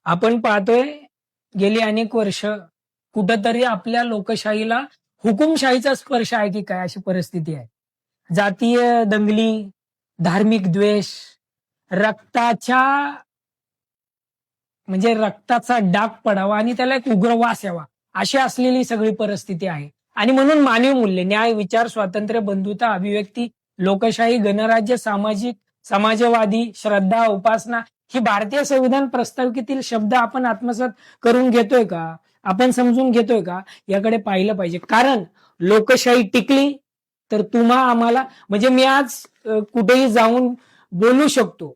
आपण पाहतोय गेली अनेक वर्ष कुठंतरी आपल्या लोकशाहीला हुकुमशाहीचा स्पर्श आहे की काय अशी परिस्थिती आहे. जातीय दंगली, धार्मिक द्वेष, रक्ताच्या म्हणजे रक्ताचा डाग पडावा आणि त्याला एक उग्र वास यावा अशी असलेली सगळी परिस्थिती आहे. आणि म्हणून मानवी मूल्य, न्याय, विचार, स्वातंत्र्य, बंधुता, अभिव्यक्ती, लोकशाही, गणराज्य, सामाजिक, समाजवादी, श्रद्धा, उपासना ही भारतीय संविधान प्रस्ताविकेतील शब्द आपण आत्मसात करून घेतोय का? आपण समजून घेतोय का? याकडे पाहिलं पाहिजे. कारण लोकशाही टिकली तर तुम्हा आम्हाला म्हणजे मी आज कुठेही जाऊन बोलू शकतो.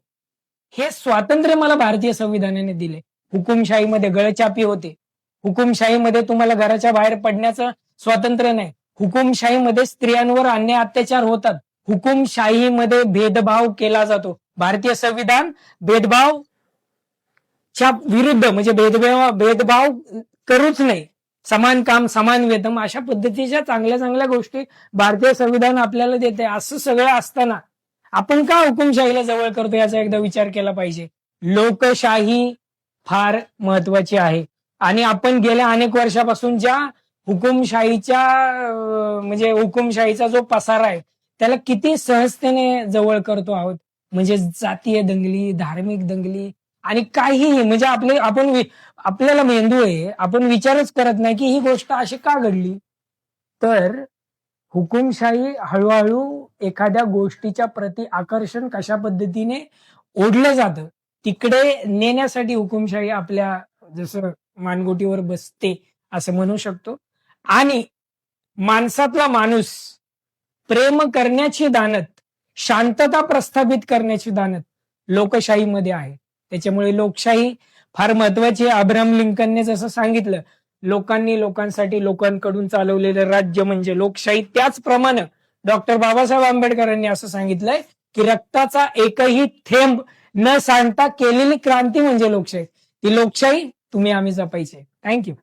हे स्वातंत्र्य मला भारतीय संविधानाने दिले. हुकुमशाहीमध्ये गळचापी होते. हुकुमशाहीमध्ये तुम्हाला घराच्या बाहेर पडण्याचं स्वातंत्र्य नाही. हुकुमशाहीमध्ये स्त्रियांवर अन्याय अत्याचार होतात. हुकुमशाहीमध्ये भेदभाव केला जातो. भारतीय संविधान भेदभावच्या विरुद्ध म्हणजे भेदभाव करूच नाही. समान काम समान वेतन अशा पद्धतीच्या चांगल्या चांगल्या गोष्टी भारतीय संविधान आपल्याला देते. असं सगळं असताना आपण का हुकुमशाहीला जवळ करतो याचा एकदा विचार केला पाहिजे. लोकशाही फार महत्वाची आहे आणि आपण गेल्या अनेक वर्षापासून ज्या हुकुमशाहीच्या म्हणजे हुकुमशाहीचा जो पसारा आहे त्याला किती सहजतेने जवळ करतो आहोत. म्हणजे जातीय दंगली, धार्मिक दंगली आणि काहीही म्हणजे आपल्याला मेंदू आहे, आपण विचारच करत नाही की ही गोष्ट अशी का घडली. तर हुकुमशाही हळूहळू एखाद्या गोष्टीच्या प्रति आकर्षण कशा पद्धतीने ओढलं जातं तिकडे नेण्यासाठी हुकुमशाही आपल्या जसं मानगोटीवर बसते असं म्हणू शकतो. आणि माणसातला माणूस प्रेम करण्याची दानत, शांतता प्रस्थापित करण्याची दानत लोकशाहीमध्ये आहे. त्याच्यामुळे लोकशाही फार महत्वाची आहे. अब्राहम लिंकनने जसं सांगितलं, लोकांनी लोकांसाठी लोकांकडून चालवलेलं राज्य म्हणजे लोकशाही. त्याचप्रमाणे डॉक्टर बाबासाहेब आंबेडकरांनी असं सांगितलंय की रक्ताचा एकही थेंब न सांडता केलेली क्रांती म्हणजे लोकशाही. ती लोकशाही तुम्ही आम्ही जपायची. थँक्यू.